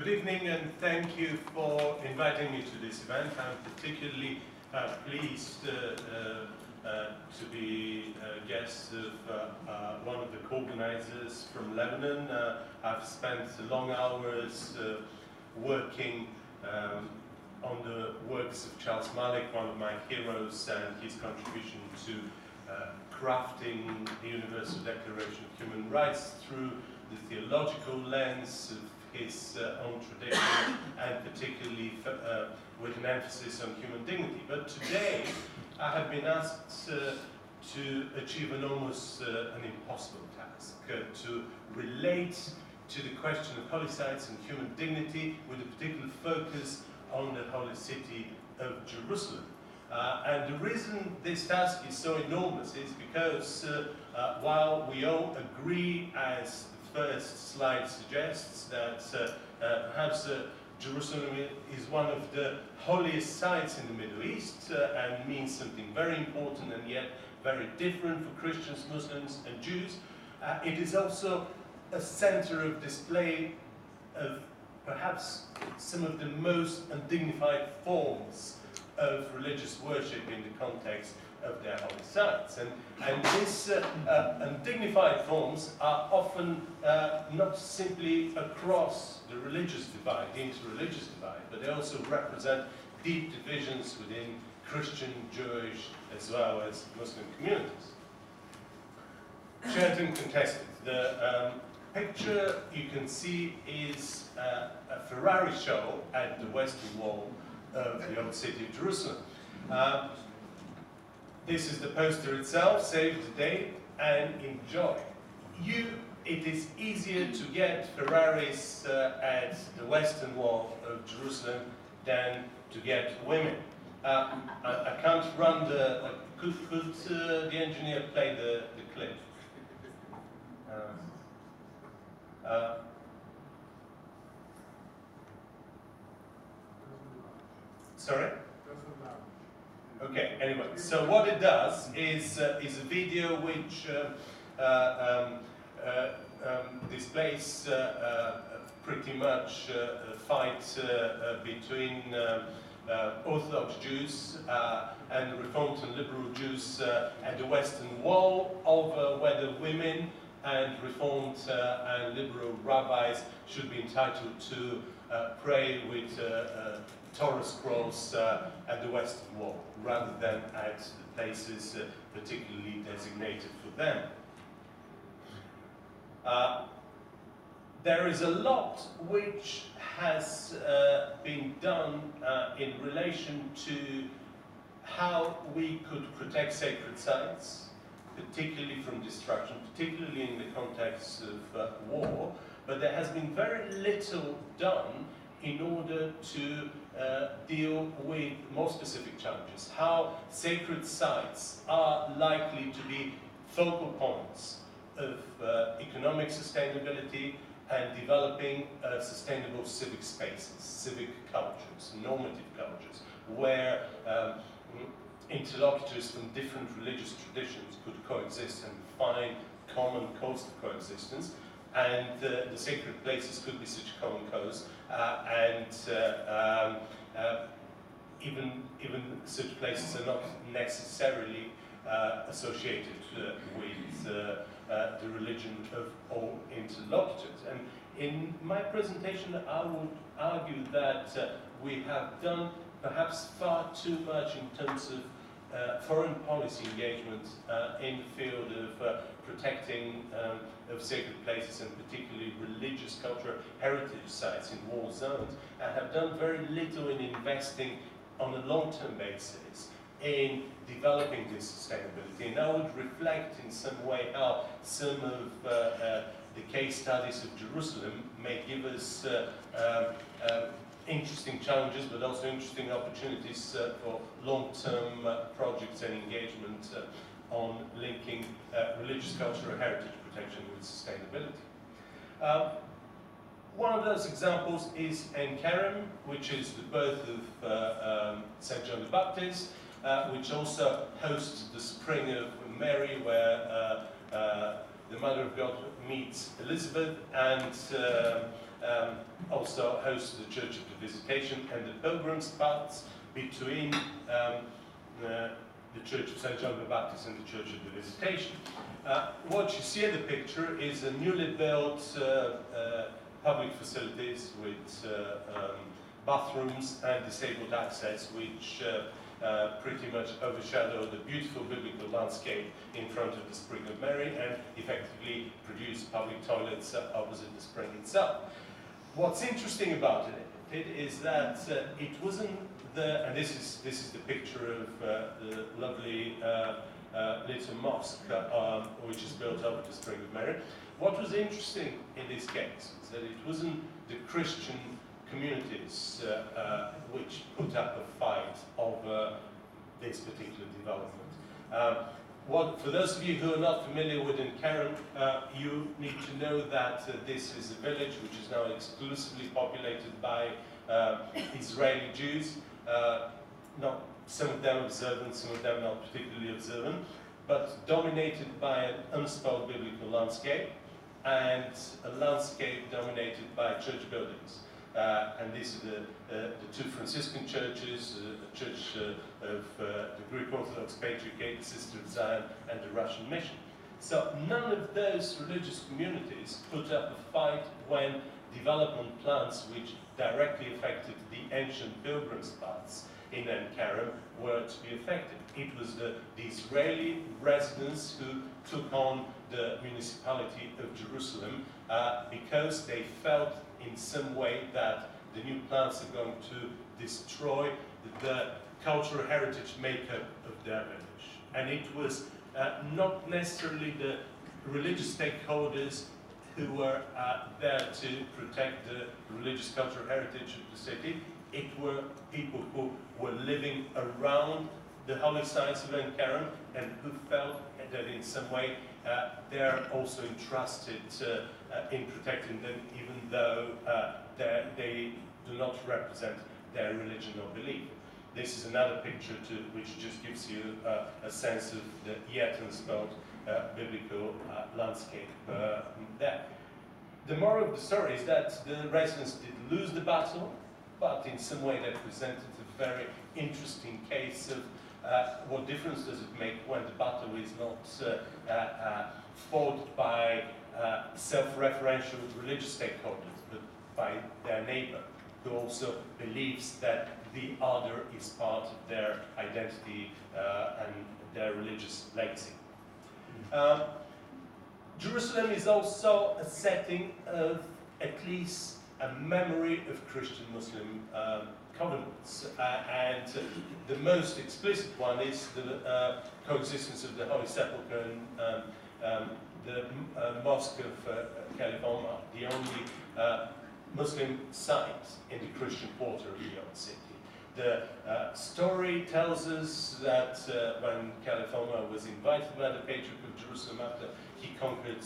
Good evening, and thank you for inviting me to this event. I'm particularly pleased to be a guest of one of the co-organizers from Lebanon. I've spent long hours working on the works of Charles Malik, one of my heroes, and his contribution to crafting the Universal Declaration of Human Rights through the theological lens of his own tradition, and particularly with an emphasis on human dignity. But today, I have been asked to achieve an almost an impossible task, to relate to the question of holy sites and human dignity with a particular focus on the holy city of Jerusalem. And the reason this task is so enormous is because while we all agree, as first slide suggests, that perhaps Jerusalem is one of the holiest sites in the Middle East and means something very important and yet very different for Christians, Muslims and Jews. It is also a center of display of perhaps some of the most undignified forms of religious worship in the context of their holy sites. And these undignified forms are often not simply across the religious divide, the interreligious divide, but they also represent deep divisions within Christian, Jewish, as well as Muslim communities. Shared and contested. The picture you can see is a Ferrari show at the western wall of the old city of Jerusalem. This is the poster itself. Save the date and enjoy. It is easier to get Ferraris at the western wall of Jerusalem than to get women. I can't run the... Could the engineer play the clip? Sorry? Okay, anyway, so what it does is a video which displays pretty much a fight between Orthodox Jews and Reformed and Liberal Jews at the Western Wall over whether women and Reformed and Liberal rabbis should be entitled to pray with Torah scrolls at the Western Wall, rather than at the places particularly designated for them. There is a lot which has been done in relation to how we could protect sacred sites, particularly from destruction, particularly in the context of war, but there has been very little done in order to deal with more specific challenges. How sacred sites are likely to be focal points of economic sustainability and developing sustainable civic spaces, civic cultures, normative cultures, where interlocutors from different religious traditions could coexist and find common cause of coexistence. And the sacred places could be such a common cause, even such places are not necessarily associated with the religion of all interlocutors. And in my presentation, I would argue that we have done perhaps far too much in terms of foreign policy engagement in the field of protecting of sacred places, and particularly religious cultural heritage sites in war zones, and have done very little in investing on a long-term basis in developing this sustainability. And I would reflect in some way how some of the case studies of Jerusalem may give us interesting challenges, but also interesting opportunities for long-term projects and engagement on linking religious cultural heritage protection with sustainability. One of those examples is En Kerem, which is the birth of St. John the Baptist, which also hosts the Spring of Mary, where the Mother of God meets Elizabeth, and also hosts the Church of the Visitation and the pilgrims paths between the Church of St. John the Baptist and the Church of the Visitation. What you see in the picture is a newly built public facilities with bathrooms and disabled access, which pretty much overshadow the beautiful biblical landscape in front of the Spring of Mary and effectively produce public toilets opposite the spring itself. What's interesting about it is that it wasn't and this is the picture of the lovely little mosque which is built over the Spring of Mary. What was interesting in this case is that it wasn't the Christian communities which put up a fight over this particular development. For those of you who are not familiar with Keren, you need to know that this is a village which is now exclusively populated by Israeli Jews. Not some of them observant, some of them not particularly observant, but dominated by an unspoiled biblical landscape and a landscape dominated by church buildings. And these are the two Franciscan churches, the Church of the Greek Orthodox Patriarchate, the Sister of Zion, and the Russian Mission. So none of those religious communities put up a fight when development plans which directly affected the ancient pilgrims' paths in Keren were to be affected. It was the Israeli residents who took on the municipality of Jerusalem because they felt in some way that the new plans are going to destroy the cultural heritage makeup of their village. And it was not necessarily the religious stakeholders who were there to protect the religious cultural heritage of the city. It were people who were living around the holy sites of Keren and who felt that in some way they're also entrusted in protecting them, even though they do not represent their religion or belief. This is another picture which just gives you a sense of the yet unspoiled biblical landscape there. The moral of the story is that the residents did lose the battle, but in some way they presented a very interesting case of what difference does it make when the battle is not fought by self-referential religious stakeholders, but by their neighbor, who also believes that the other is part of their identity and their religious legacy. Jerusalem is also a setting of at least a memory of Christian-Muslim covenants, and the most explicit one is the coexistence of the Holy Sepulchre and the Mosque of California, the only Muslim site in the Christian quarter of the old city. The story tells us that when California was invited by the Patriarch of Jerusalem after he conquered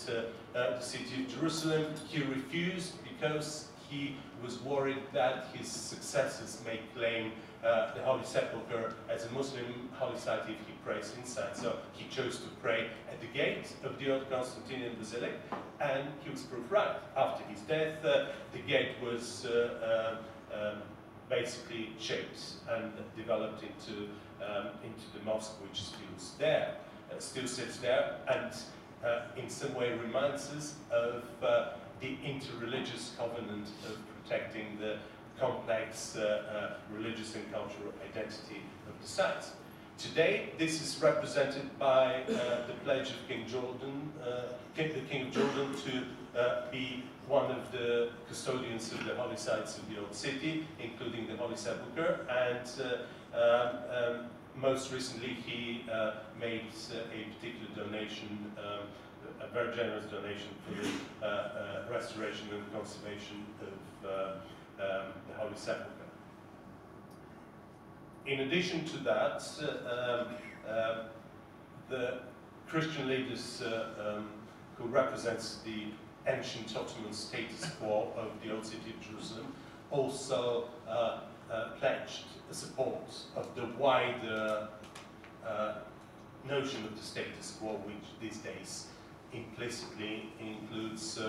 the city of Jerusalem, he refused because he was worried that his successors may claim the Holy Sepulchre as a Muslim holy site if he prays inside. So he chose to pray at the gate of the old Constantinian Basilica, and he was proved right. After his death, the gate was basically shaped and developed into the mosque, which still sits there, and in some way reminds us of the interreligious covenant of protecting the complex religious and cultural identity of the sites. Today, this is represented by the pledge of King Jordan, the King of Jordan, to be one of the custodians of the holy sites of the old city, including the Holy Sepulchre, and most recently he made a particular donation, a very generous donation for the restoration and conservation of the Holy Sepulchre. In addition to that, the Christian leaders who represents the ancient Ottoman status quo of the old city of Jerusalem also pledged the support of the wider notion of the status quo, which these days implicitly includes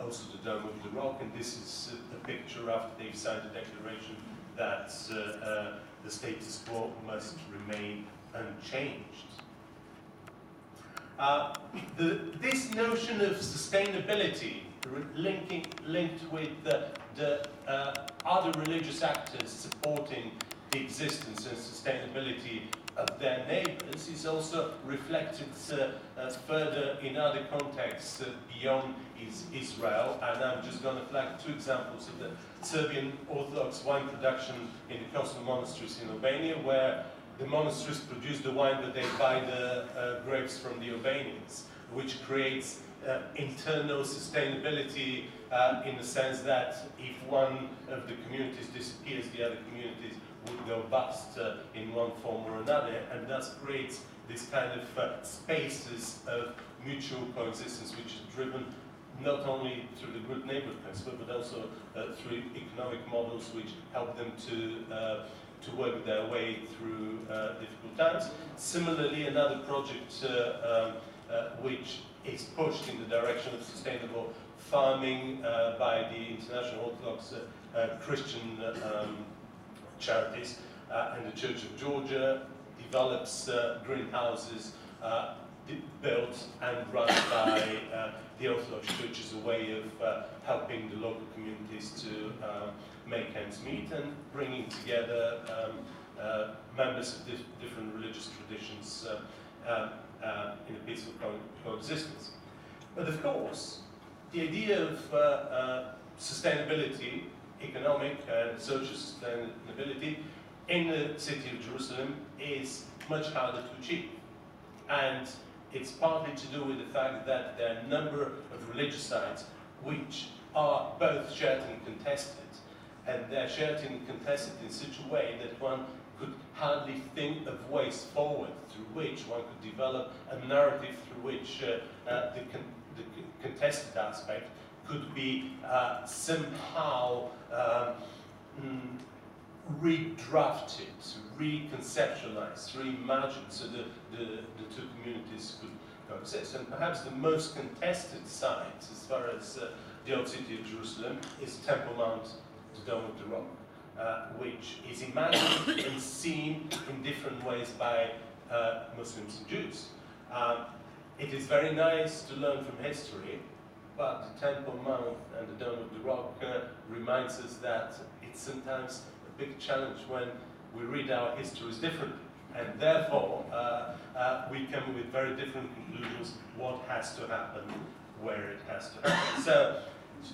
also the Dome of the Rock, and this is a picture after they've signed a declaration that the status quo must remain unchanged. This notion of sustainability linked with the other religious actors supporting the existence and sustainability of their neighbors is also reflected further in other contexts beyond Israel. And I'm just going to flag two examples of the Serbian Orthodox wine production in the coastal monasteries in Albania, where the monasteries produce the wine, but they buy the grapes from the Albanians, which creates internal sustainability in the sense that if one of the communities disappears, the other communities would go bust in one form or another, and thus creates this kind of spaces of mutual coexistence, which is driven not only through the good neighborhood principle, but also through economic models which help them to work their way through difficult times. Similarly, another project which is pushed in the direction of sustainable farming by the International Orthodox Christian charities and the Church of Georgia develops greenhouses built and run by the Orthodox Church as a way of helping the local communities to make ends meet and bringing together members of different religious traditions in a peaceful coexistence. But of course, the idea of sustainability, economic and social sustainability in the city of Jerusalem is much harder to achieve. And it's partly to do with the fact that there are a number of religious sites which are both shared and contested. And they're shared and contested in such a way that one could hardly think of ways forward through which one could develop a narrative through which the contested aspect could be somehow redrafted, reconceptualized, reimagined, so the two communities could coexist. And perhaps the most contested site, as far as the old city of Jerusalem, is Temple Mount, the Dome of the Rock, which is imagined and seen in different ways by Muslims and Jews. It is very nice to learn from history, but the Temple Mount and the Dome of the Rock reminds us that it's sometimes a big challenge when we read our histories differently, and therefore we come with very different conclusions what has to happen, where it has to happen. So,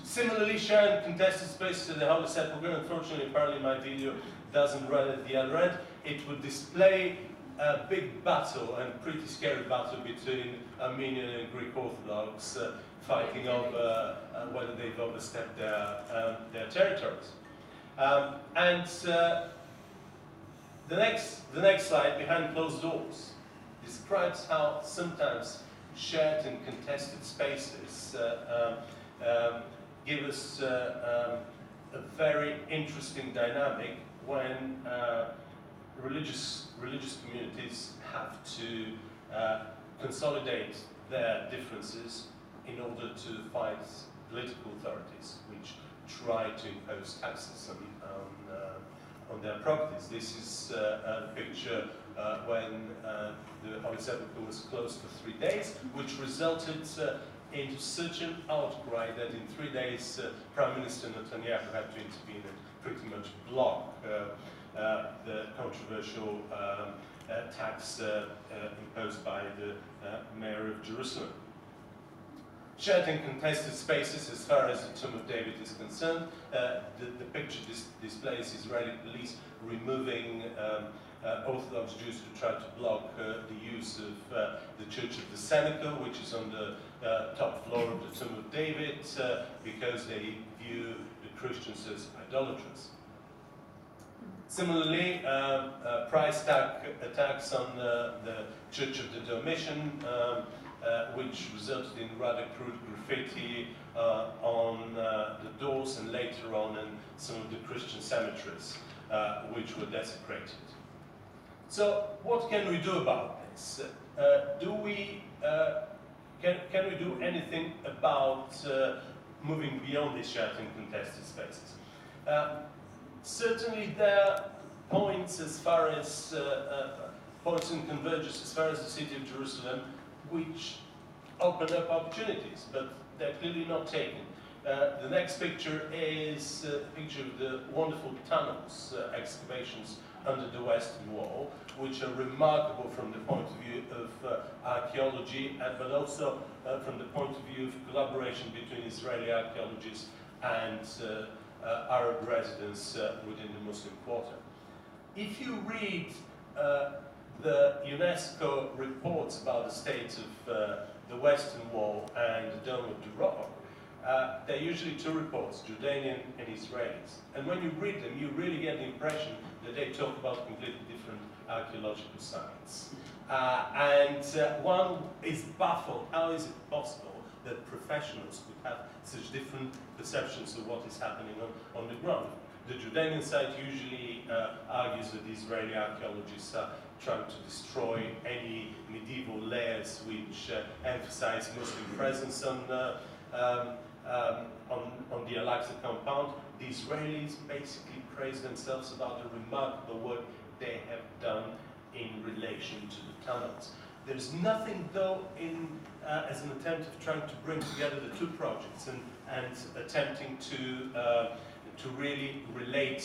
similarly, sharing contested spaces in the Holy Sepulchre, unfortunately, apparently my video doesn't run at the other end. It would display a big battle, and pretty scary battle, between Armenian and Greek Orthodox fighting over whether they've overstepped their territories. And the next slide, behind closed doors, describes how sometimes shared and contested spaces give us a very interesting dynamic when religious communities have to consolidate their differences in order to fight political authorities which try to impose taxes on their properties. This is a picture when the Holy Sepulchre was closed for 3 days, which resulted into such an outcry that in 3 days Prime Minister Netanyahu had to intervene and pretty much block the controversial tax imposed by the mayor of Jerusalem. Shared and contested spaces, as far as the Tomb of David is concerned, the picture displays Israeli police removing Orthodox Jews who try to block the use of the Church of the Seneca, which is on the top floor of the Tomb of David, because they view the Christians as idolaters. Similarly, price tag attacks on the Church of the Domitian, which resulted in rather crude graffiti on the doors and later on in some of the Christian cemeteries, which were desecrated. So what can we do about this? Do we can we do anything about moving beyond these shared and contested spaces? Certainly there are points as far as points in convergence as far as the city of Jerusalem which open up opportunities, but they're clearly not taken. The next picture is a picture of the wonderful tunnels, excavations under the Western Wall, which are remarkable from the point of view of archaeology, but also from the point of view of collaboration between Israeli archaeologists and Arab residents within the Muslim Quarter. If you read the UNESCO reports about the state of the Western Wall and the Dome of the Rock, they're usually two reports, Jordanian and Israelis. And when you read them, you really get the impression that they talk about completely different archaeological science. One is baffled. How is it possible that professionals could have such different perceptions of what is happening on the ground? The Jordanian side usually argues that the Israeli archaeologists are trying to destroy any medieval layers which emphasize Muslim presence on the Al-Aqsa compound. The Israelis basically praise themselves about the remarkable work they have done in relation to the tunnels. There's nothing, though, as an attempt of trying to bring together the two projects and attempting to really relate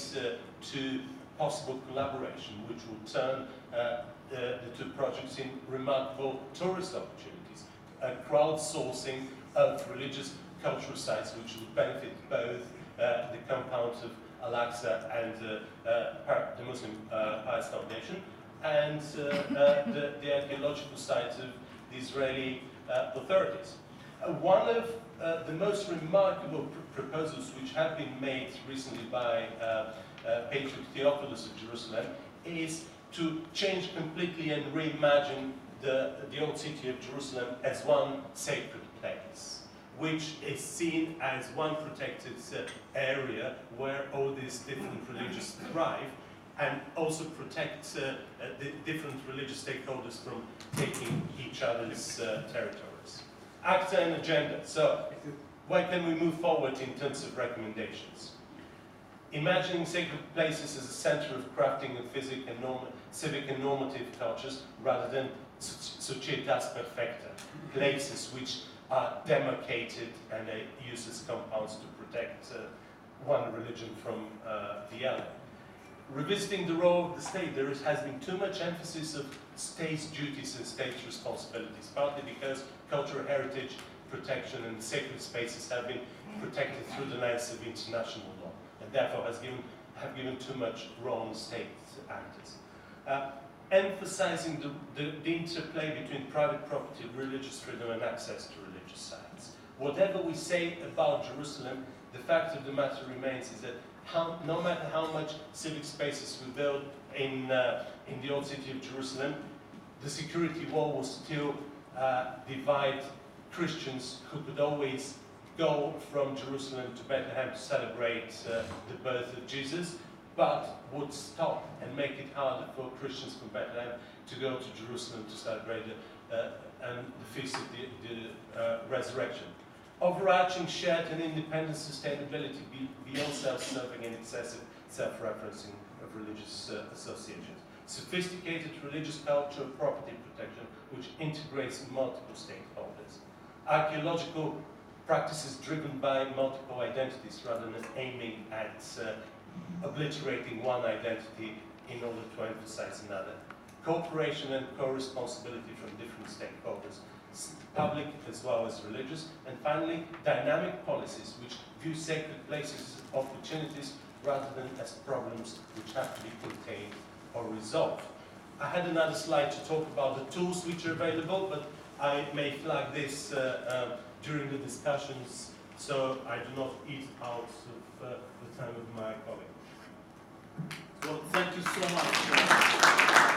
to possible collaboration, which will turn the two projects in remarkable tourist opportunities, crowdsourcing of religious cultural sites which will benefit both the compounds of Al-Aqsa and the Muslim Pious Foundation, and the archaeological sites of the Israeli authorities. One of the most remarkable proposals which have been made recently by Patriarch Theophilus of Jerusalem is to change completely and reimagine the old city of Jerusalem as one sacred place, which is seen as one protected area where all these different religions thrive, and also protect the different religious stakeholders from taking each other's territories. Acta and agenda. So, where can we move forward in terms of recommendations? Imagining sacred places as a center of crafting of civic and normative cultures rather than societas perfecta, places which are demarcated and they use as compounds to protect one religion from the other. Revisiting the role of the state, there has been too much emphasis of state's duties and state's responsibilities, partly because cultural heritage protection and sacred spaces have been protected through the lens of international law, and therefore have given too much role on state actors. Emphasizing the interplay between private property, religious freedom, and access to religious sites. Whatever we say about Jerusalem, the fact of the matter remains is that no matter how much civic spaces we build in the old city of Jerusalem, the security wall will still divide Christians who could always go from Jerusalem to Bethlehem to celebrate the birth of Jesus, but would stop and make it harder for Christians from Bethlehem to go to Jerusalem to celebrate the feast of the resurrection. Overarching shared and independent sustainability beyond self-serving and excessive self-referencing of religious associations. Sophisticated religious culture of property protection which integrates multiple stakeholders. Archaeological practices driven by multiple identities rather than aiming at obliterating one identity in order to emphasize another. Cooperation and co-responsibility from different stakeholders, public as well as religious. And finally, dynamic policies which view sacred places as opportunities rather than as problems which have to be contained or resolved. I had another slide to talk about the tools which are available, but I may flag this during the discussions, so I do not eat out of the time of my colleague. Well, thank you so much.